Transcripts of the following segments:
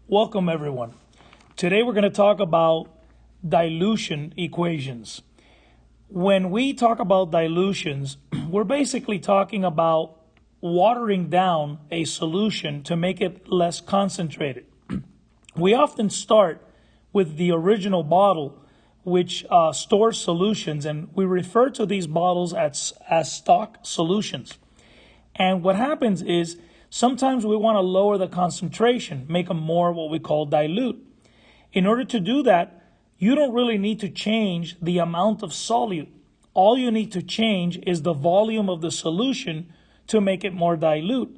Welcome everyone. Today we're going to talk about dilution equations. When we talk about dilutions, we're basically talking about watering down a solution to make it less concentrated. We often start with the original bottle, which stores solutions, and we refer to these bottles as stock solutions. And what happens is sometimes we want to lower the concentration, make them more what we call dilute. In order to do that, you don't really need to change the amount of solute. All you need to change is the volume of the solution to make it more dilute.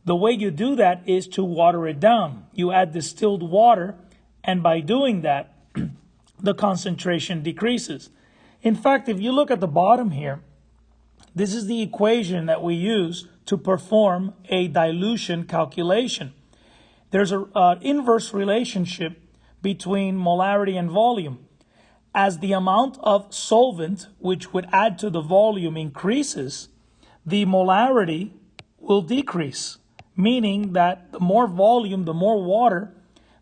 The way you do that is to water it down. You add distilled water, and by doing that, the concentration decreases. In fact, if you look at the bottom here, this is the equation that we use to perform a dilution calculation. There's an inverse relationship between molarity and volume. As the amount of solvent, which would add to the volume, increases, the molarity will decrease, meaning that the more volume, the more water,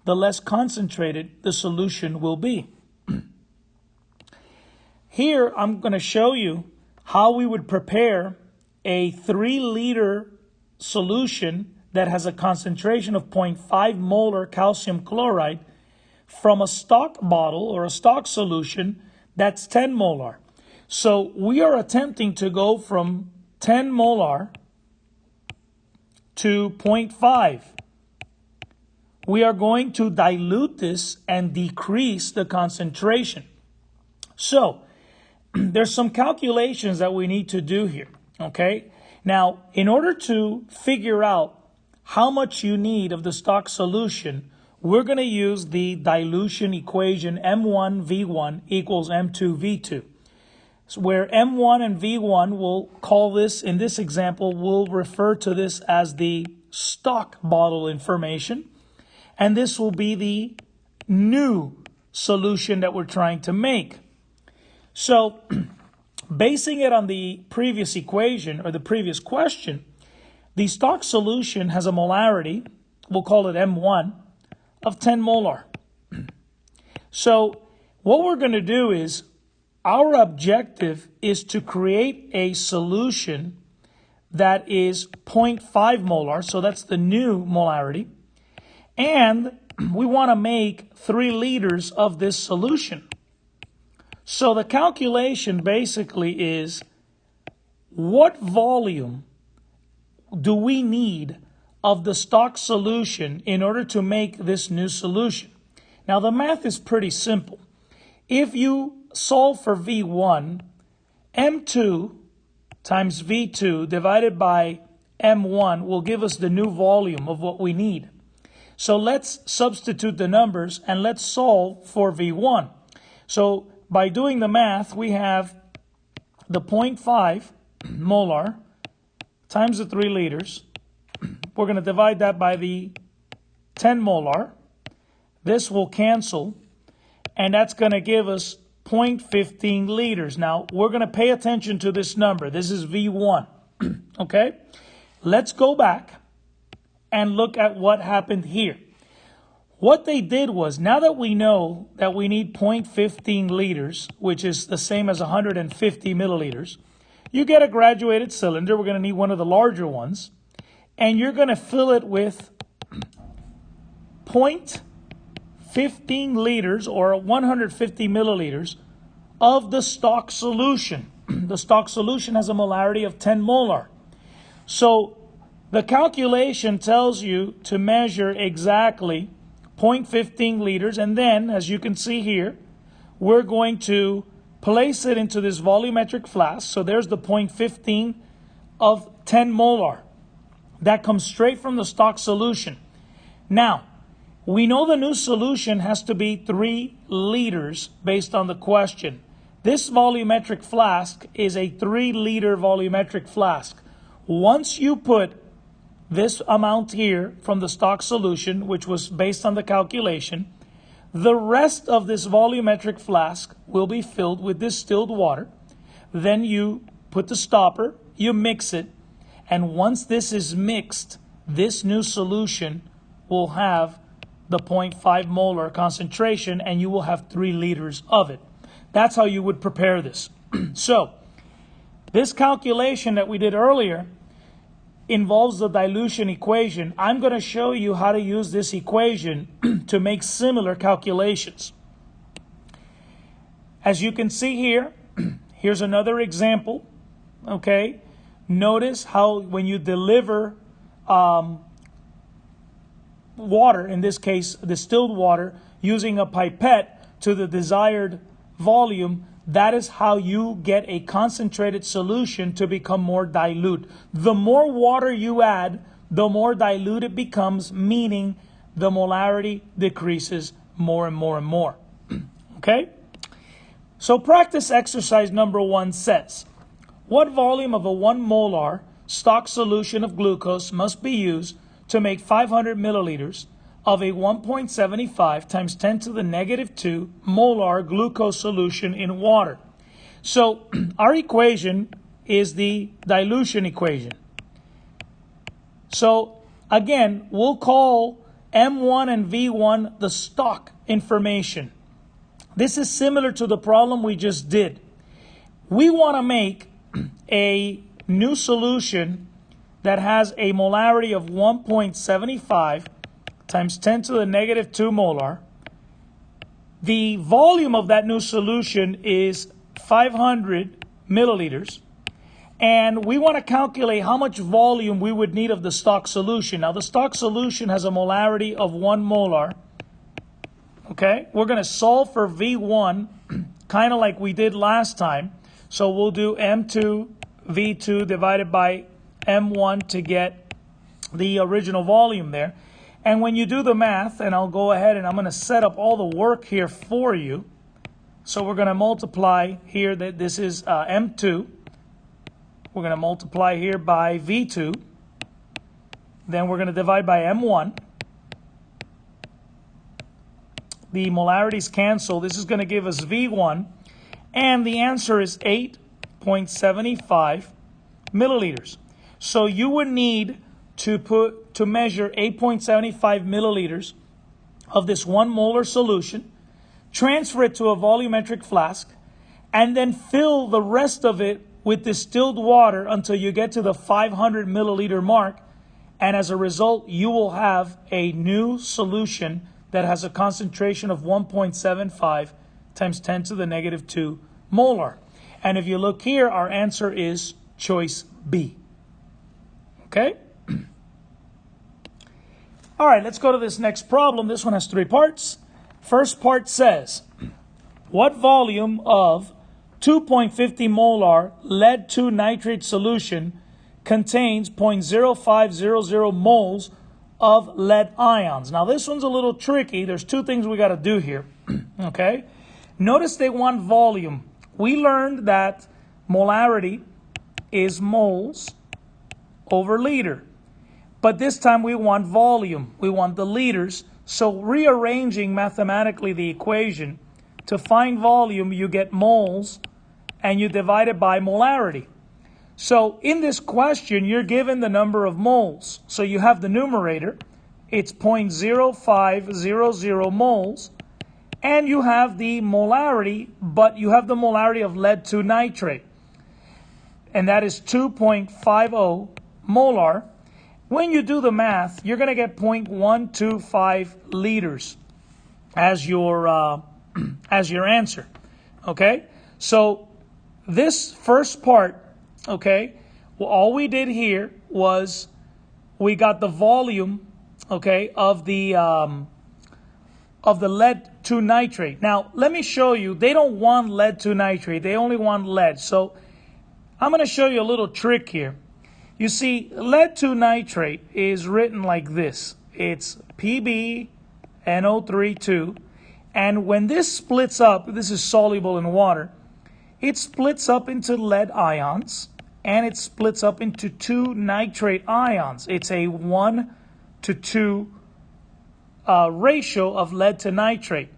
the less concentrated the solution will be. Here, I'm going to show you how we would prepare a 3-liter solution that has a concentration of 0.5 molar calcium chloride from a stock bottle or a stock solution that's 10 molar. So we are attempting to go from 10 molar to 0.5. We are going to dilute this and decrease the concentration. So there's some calculations that we need to do here, okay? Now, in order to figure out how much you need of the stock solution, we're going to use the dilution equation M1V1 equals M2V2. So where M1 and V1, we'll call this, in this example, we'll refer to this as the stock bottle information. And this will be the new solution that we're trying to make. So, basing it on the previous equation or the previous question, the stock solution has a molarity, we'll call it M1, of 10 molar. So, what we're going to do is, our objective is to create a solution that is 0.5 molar, so that's the new molarity, and we want to make 3 liters of this solution. So the calculation basically is, what volume do we need of the stock solution in order to make this new solution? Now the math is pretty simple. If you solve for V1, M2 times V2 divided by M1 will give us the new volume of what we need. So let's substitute the numbers and let's solve for V1. So by doing the math, we have the 0.5 molar times the 3 liters. We're going to divide that by the 10 molar. This will cancel, and that's going to give us 0.15 liters. Now, we're going to pay attention to this number. This is V1. Okay? Let's go back and look at what happened here. What they did was, now that we know that we need 0.15 liters, which is the same as 150 milliliters, you get a graduated cylinder. We're going to need one of the larger ones. And you're going to fill it with 0.15 liters or 150 milliliters of the stock solution. The stock solution has a molarity of 10 molar. So the calculation tells you to measure exactly 0.15 liters, and then, as you can see here, we're going to place it into this volumetric flask. So there's the 0.15 of 10 molar. That comes straight from the stock solution. Now, we know the new solution has to be 3 liters based on the question. This volumetric flask is a 3-liter volumetric flask. Once you put this amount here from the stock solution, which was based on the calculation, the rest of this volumetric flask will be filled with distilled water. Then you put the stopper, you mix it, and once this is mixed, this new solution will have the 0.5 molar concentration, and you will have 3 liters of it. That's how you would prepare this. So, this calculation that we did earlier involves the dilution equation. I'm going to show you how to use this equation to make similar calculations. As you can see here, here's another example, okay? Notice how when you deliver water, in this case distilled water, using a pipette to the desired volume, that is how you get a concentrated solution to become more dilute. The more water you add, the more dilute it becomes, meaning the molarity decreases more and more and more. Okay? So practice exercise number 1 says, what volume of a 1 molar stock solution of glucose must be used to make 500 milliliters of a 1.75 times 10 to the negative 2 molar glucose solution in water? So our equation is the dilution equation. So again, we'll call M1 and V1 the stock information. This is similar to the problem we just did. We want to make a new solution that has a molarity of 1.75 times 10 to the negative 2 molar. The volume of that new solution is 500 milliliters. And we want to calculate how much volume we would need of the stock solution. Now, the stock solution has a molarity of 1 molar. Okay, we're going to solve for V1 kind of like we did last time. So we'll do M2 V2 divided by M1 to get the original volume there. And when you do the math, and I'll go ahead and I'm going to set up all the work here for you. So we're going to multiply here, that this is M2. We're going to multiply here by V2. Then we're going to divide by M1. The molarities cancel. This is going to give us V1. And the answer is 8.75 milliliters. So you would need to measure 8.75 milliliters of this 1 molar solution, transfer it to a volumetric flask, and then fill the rest of it with distilled water until you get to the 500 milliliter mark. And as a result, you will have a new solution that has a concentration of 1.75 times 10 to the negative 2 molar. And if you look here, our answer is choice B. Okay? All right, let's go to this next problem. This one has 3 parts. First part says, what volume of 2.50 molar lead 2 nitrate solution contains 0.0500 moles of lead ions? Now this one's a little tricky. There's 2 things we got to do here. Okay? Notice they want volume. We learned that molarity is moles over liter. But this time we want volume. We want the liters. So rearranging mathematically the equation, to find volume you get moles and you divide it by molarity. So in this question, you're given the number of moles. So you have the numerator, it's 0.0500 moles, and you have the molarity, but you have the molarity of lead 2 nitrate, and that is 2.50 molar. When you do the math, you're going to get 0.125 liters as your answer. Okay, so this first part, okay, well, all we did here was we got the volume, okay, of the lead 2 nitrate. Now let me show you. They don't want lead 2 nitrate. They only want lead. So I'm going to show you a little trick here. You see, lead 2 nitrate is written like this. It's PbNO3 and when this splits up, this is soluble in water, it splits up into lead ions and it splits up into 2 nitrate ions. It's a 1:2 ratio of lead to nitrate.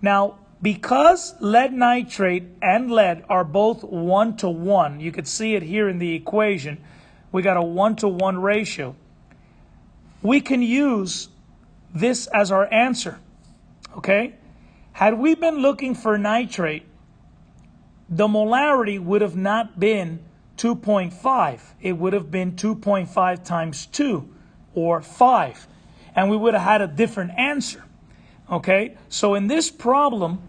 Now, because lead nitrate and lead are both 1:1, you could see it here in the equation, we got a 1:1 ratio. We can use this as our answer, okay? Had we been looking for nitrate, the molarity would have not been 2.5. It would have been 2.5 times 2, or 5. And we would have had a different answer, okay? So in this problem,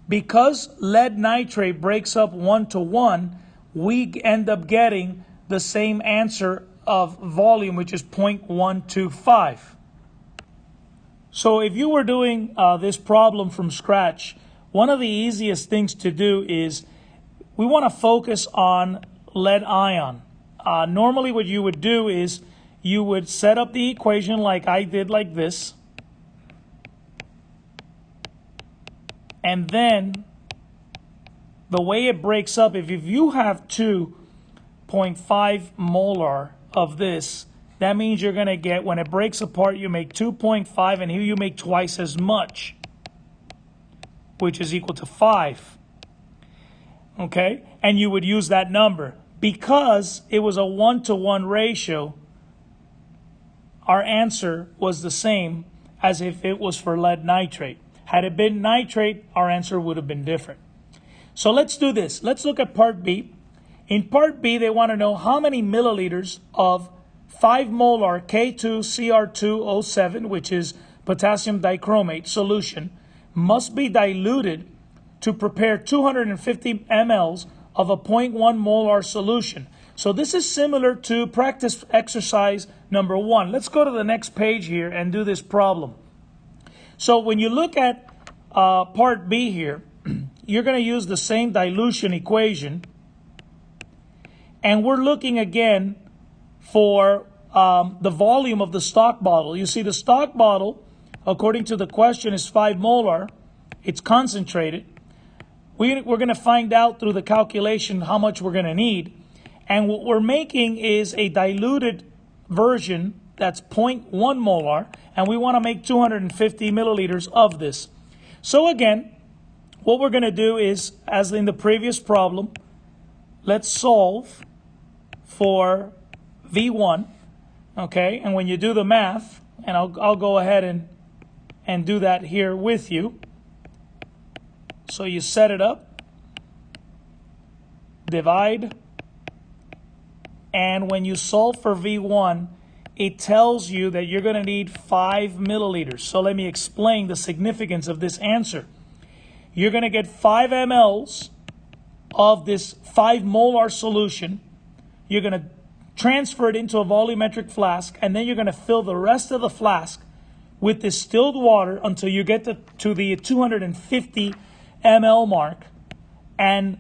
because lead nitrate breaks up 1 to 1, we end up getting the same answer of volume, which is 0.125. So if you were doing this problem from scratch, one of the easiest things to do is we want to focus on lead ion. Normally what you would do is you would set up the equation like I did, like this. And then the way it breaks up, if you have 2.5 molar of this, that means you're going to get, when it breaks apart, you make 2.5, and here you make twice as much, which is equal to 5. Okay? And you would use that number. Because it was a 1-to-1 ratio, our answer was the same as if it was for lead nitrate. Had it been nitrate, our answer would have been different. So let's do this. Let's look at part B. In part B, they want to know how many milliliters of 5 molar K2Cr2O7, which is potassium dichromate solution, must be diluted to prepare 250 mLs of a 0.1 molar solution. So this is similar to practice exercise number 1. Let's go to the next page here and do this problem. So when you look at part B here, you're going to use the same dilution equation. And we're looking again for the volume of the stock bottle. You see, the stock bottle, according to the question, is 5 molar. It's concentrated. We're going to find out through the calculation how much we're going to need. And what we're making is a diluted version that's 0.1 molar. And we want to make 250 milliliters of this. So again, what we're going to do is, as in the previous problem, let's solve for V1, okay? And when you do the math, and I'll go ahead and do that here with you. So you set it up, divide, and when you solve for V1, it tells you that you're going to need 5 milliliters. So let me explain the significance of this answer. You're going to get 5 mLs of this 5 molar solution. You're going to transfer it into a volumetric flask, and then you're going to fill the rest of the flask with distilled water until you get to the 250 ml mark. And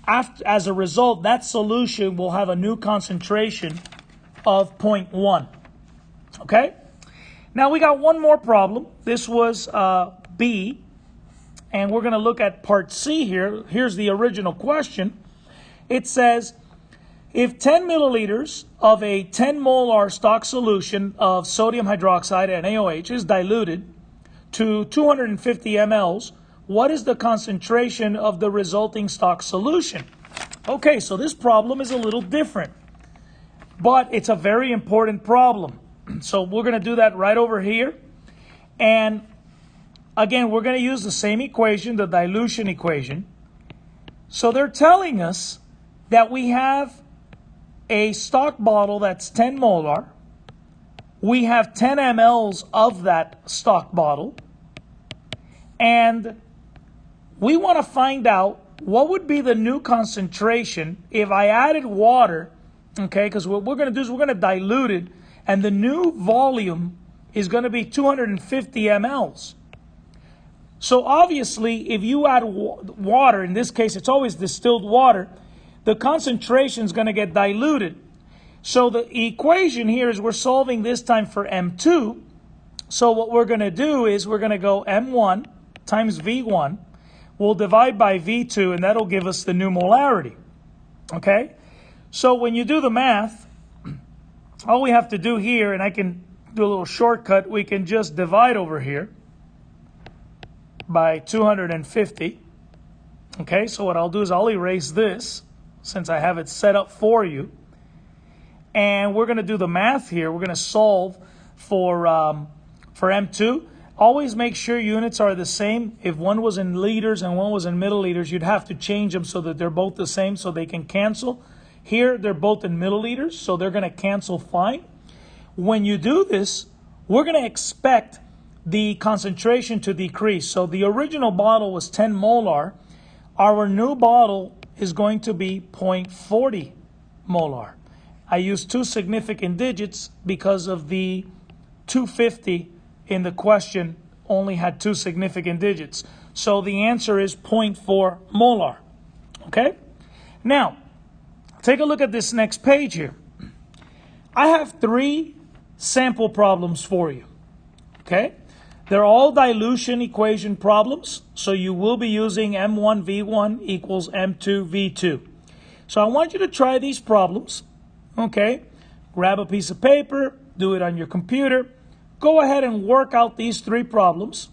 as a result, that solution will have a new concentration of 0.1. Okay? Now we got one more problem. This was B. And we're going to look at part C here. Here's the original question. It says, if 10 milliliters of a 10 molar stock solution of sodium hydroxide and NaOH is diluted to 250 mLs, what is the concentration of the resulting stock solution? Okay, so this problem is a little different, but it's a very important problem. So we're going to do that right over here. And again, we're going to use the same equation, the dilution equation. So they're telling us that we have a stock bottle that's 10 molar. We have 10 mLs of that stock bottle. And we want to find out what would be the new concentration if I added water, okay? Because what we're going to do is we're going to dilute it, and the new volume is going to be 250 mLs. So obviously, if you add water, in this case it's always distilled water, the concentration is going to get diluted. So the equation here is we're solving this time for M2. So what we're going to do is we're going to go M1 times V1. We'll divide by V2, and that'll give us the new molarity. Okay? So when you do the math, all we have to do here, and I can do a little shortcut, we can just divide over here by 250. Okay, so what I'll do is I'll erase this since I have it set up for you. And we're going to do the math here. We're going to solve for For M2, always make sure units are the same. If one was in liters and one was in milliliters, you'd have to change them so that they're both the same so they can cancel. Here, they're both in milliliters, so they're going to cancel fine. When you do this, we're going to expect the concentration to decrease. So the original bottle was 10 molar. Our new bottle is going to be 0.40 molar. I used two significant digits because of the 250 in the question only had two significant digits. So the answer is 0.4 molar. Okay? Now, take a look at this next page here. I have 3 sample problems for you. Okay? They're all dilution equation problems, so you will be using M1V1 equals M2V2. So I want you to try these problems. Okay? Grab a piece of paper, do it on your computer. Go ahead and work out these 3 problems,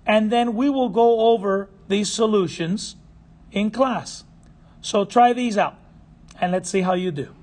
and then we will go over these solutions in class. So try these out, and let's see how you do.